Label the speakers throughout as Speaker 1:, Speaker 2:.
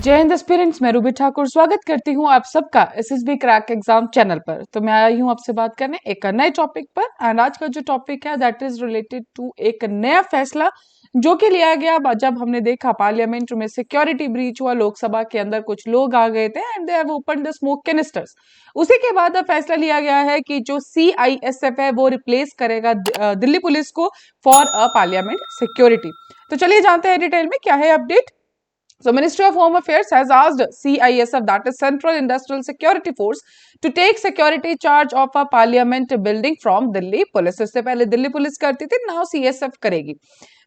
Speaker 1: जय हिंद एस्पिरेंट्स, मैं रूबी ठाकुर स्वागत करती हूँ आप सबका एसएसबी क्रैक एग्जाम चैनल पर। तो मैं आई हूँ आपसे बात करने एक नए टॉपिक पर। एंड आज का जो टॉपिक है दैट इज रिलेटेड टू एक नया फैसला जो कि लिया गया जब हमने देखा पार्लियामेंट में सिक्योरिटी ब्रीच हुआ, लोकसभा के अंदर कुछ लोग आ गए थे and they have open the smoke canisters. उसी के बाद अब फैसला लिया गया है कि जो सीआईएसएफ है वो रिप्लेस करेगा दिल्ली पुलिस को फॉर अ पार्लियामेंट सिक्योरिटी। तो चलिए जानते हैं डिटेल में क्या है update. So Ministry of Home Affairs has asked CISF, that is Central Industrial Security Force, to take security charge of a parliament building from Delhi Police. इससे पहले Delhi police करती थी, now CISF करेगी.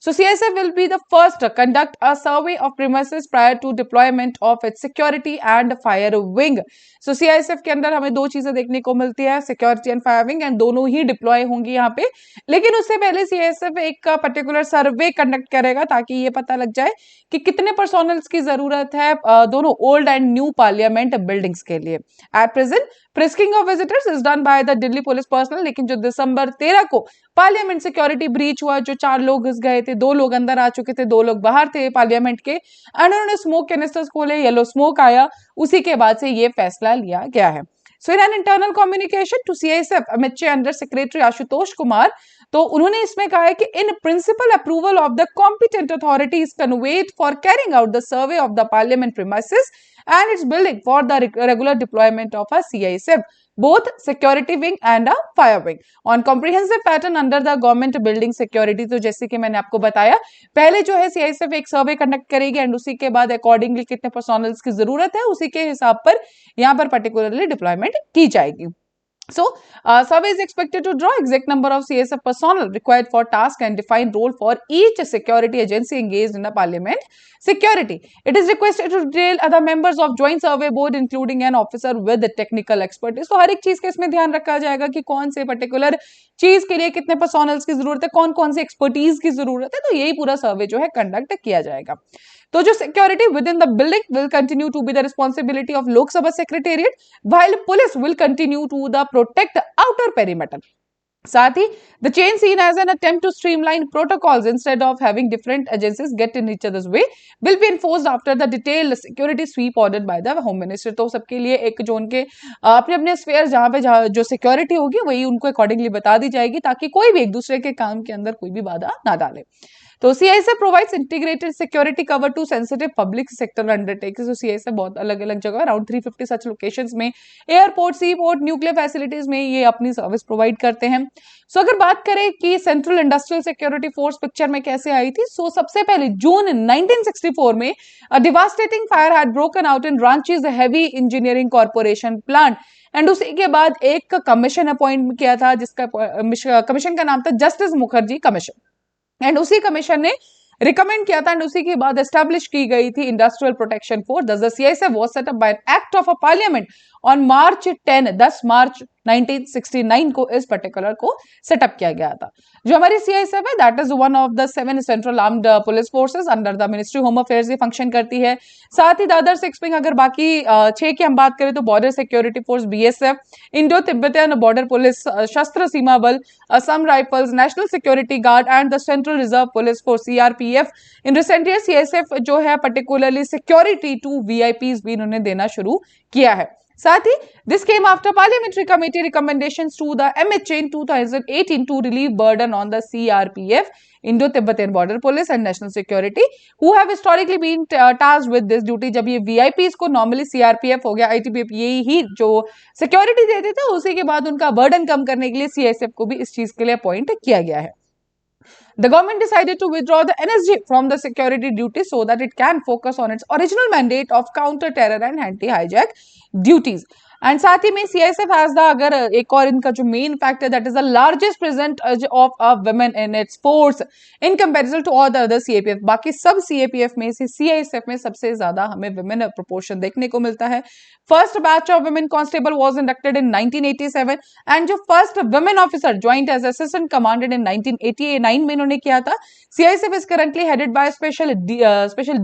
Speaker 1: So CISF will be the first to conduct a survey of premises prior to deployment of its security and fire wing. So CISF के अंदर हमें दो चीजें देखने को मिलती है, security and fire wing, and दोनों ही डिप्लॉय होंगी यहाँ पे। लेकिन उससे पहले CISF एक पर्टिकुलर सर्वे कंडक्ट करेगा ताकि ये पता लग जाए कि कितने पर्सोनल्स की जरूरत है दोनों old and new parliament buildings के लिए। At present frisking of visitors is done by the Delhi police personal, लेकिन जो दिसंबर 13 को पार्लियामेंट सिक्योरिटी ब्रीच हुआ, जो 4 लोग घुस गए थे, 2 लोग अंदर आ चुके थे, 2 लोग बाहर थे पार्लियामेंट के, एंड उन्होंने स्मोक कैनिस्टर्स खोले, येलो स्मोक आया, उसी के बाद से ये फैसला लिया गया है। So in an internal communication to CISF, MHA under secretary Ashutosh Kumar, तो उन्होंने इसमें कहा है कि in principle approval of the competent authority is conveyed for carrying out the survey of the parliament premises and its building for the regular deployment of a CISF, both security wing and a fire wing on comprehensive pattern under the government building security। तो जैसे कि मैंने आपको बताया, पहले जो है CISF एक सर्वे कंडक्ट करेगी एंड उसी के बाद अकॉर्डिंगली कितने पर्सोनल्स की जरूरत है उसी के हिसाब पर यहाँ पर पर्टिकुलरली डिप्लॉयमेंट की जाएगी। So, survey is expected to draw exact number of CISF personnel required for task and define role for each security agency engaged in a parliament security. It is requested to detail other members of joint survey board including an officer with technical expertise. तो हर एक चीज का इसमें ध्यान रखा जाएगा कि कौन से पर्टिकुलर चीज के लिए कितने पर्सोनल्स की जरूरत है, कौन कौन सी एक्सपर्टीज की जरूरत है, तो यही पूरा सर्वे जो है कंडक्ट किया जाएगा। तो जो security within the building will continue to be the responsibility of Lok Sabha secretariat, while police will continue to the protect outer perimeter. साथ ही the change seen as an attempt to streamline protocols instead of having different agencies get in each others way will be enforced after the detailed security sweep ordered by the home minister. तो सबके लिए एक जो उनके अपने अपने sphere जहां पे जो सिक्योरिटी होगी वही उनको अकॉर्डिंगली बता दी जाएगी ताकि कोई भी एक दूसरे के काम के अंदर कोई भी बाधा ना डाले। तो CISF provides integrated security cover to sensitive public sector undertakings। तो CISF बहुत अलग अलग जगह अराउंड 350 सच लोकेशंस में, एयरपोर्ट, सी पोर्ट, न्यूक्लियर फैसिलिटीज में ये अपनी सर्विस प्रोवाइड करते हैं। सो अगर बात करें कि central industrial security force picture में कैसे आई थी, सो सबसे पहले जून 1964 में devastating fire had broken out in Ranchi's heavy engineering corporation plant, and उसी के बाद एक कमीशन अपॉइंट किया था जिसका कमीशन का नाम था जस्टिस मुखर्जी कमीशन, एंड उसी कमीशन ने रिकमेंड किया था एंड उसी के बाद एस्टैब्लिश की गई थी industrial protection force. The CISF was set up by an act of a parliament on March 10 मार्च 1969 को इस पर्टिकुलर को सेटअप किया गया था। जो हमारी CISF है that is one of the 7 central armed police forces under the ministry home affairs ये फंक्शन करती है। साथ ही द अदर 6 विंग, अगर बाकी 6 की हम बात करें तो border security force BSF, Indo Tibetan border police, शस्त्र सीमा बल, Assam rifles, national security guard and the central reserve police force CRPF। In recent year CISF जो है पर्टिकुलरली सिक्योरिटी टू VIPs भी इन्होंने देना शुरू किया है। साथ ही this came after parliamentary committee recommendations to the MHA in 2018 to relieve burden on the CRPF, Indo-Tibetan Border Police and National Security, who have historically been tasked with this duty। जब ये VIPs को normally CRPF हो गया, ITBF यही ही जो security देते थे, उसी के बाद उनका बर्डन कम करने के लिए CISF को भी इस चीज के लिए अपॉइंट किया गया है। The government decided to withdraw the NSG from the security duty so that it can focus on its original mandate of counter terror and anti hijack duties। And साथ ही में CISF हैज द, अगर एक और इनका जो main fact है that is the largest percentage of women in its force in comparison to all the other CAPF। बाकी सब CAPF में से CISF में सबसे ज्यादा हमें वुमेन प्रोपोर्शन देखने को मिलता है। First batch of women constable was inducted in 1987 and जो first women officer joined as assistant commandant in 1989 में इन्होंने किया था। CISF is currently headed by special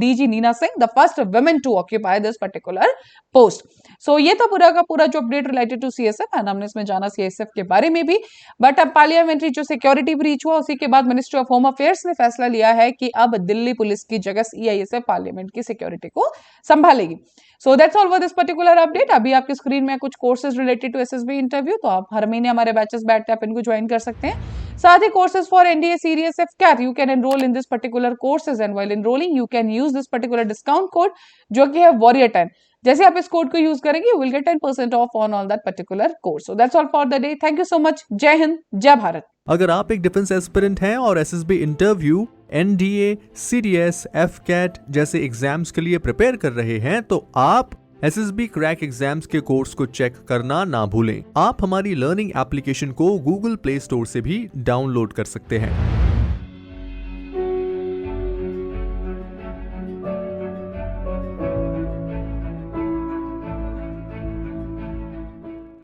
Speaker 1: DG Neena Singh, the first woman to occupy this particular post। सो ये था पूरा का पूरा जो update related to CSF, and हमने इसमें जाना सीएसएफ के बारे में भी। बट अब पार्लियामेंट्री जो सिक्योरिटी ब्रीच हुआ, उसी के बाद मिनिस्ट्री ऑफ होम अफेयर्स ने फैसला लिया है कि अब दिल्ली पुलिस की जगह सीआईएसएफ पार्लियामेंट की सिक्योरिटी को संभालेगी। So that's all for this particular update. अभी आपकी स्क्रीन में कुछ courses related to SSB interview, तो आप हर महीने हमारे बैचेस बैठते हैं, आप इनको ज्वाइन कर सकते हैं। साथ ही courses for NDA CDS AF CAT, you can enrol in this particular courses, and while enrolling you can use this particular discount code जो कि है वॉरियर 10। जैसे आप इस कोड को यूज करेंगे, you will get 10% of on all that particular course. So that's all for the day. Thank you so much. जय हिंद, जय भारत।
Speaker 2: अगर आप एक डिफेंस एस्पिरेंट हैं और SSB interview, NDA, CDS, AFCAT जैसे एग्जाम्स के लिए प्रिपेयर कर रहे हैं, तो आप एसएसबी क्रैक एग्जाम्स के कोर्स को चेक करना ना भूलें। आप हमारी लर्निंग एप्लीकेशन को गूगल प्ले स्टोर से भी डाउनलोड कर सकते हैं।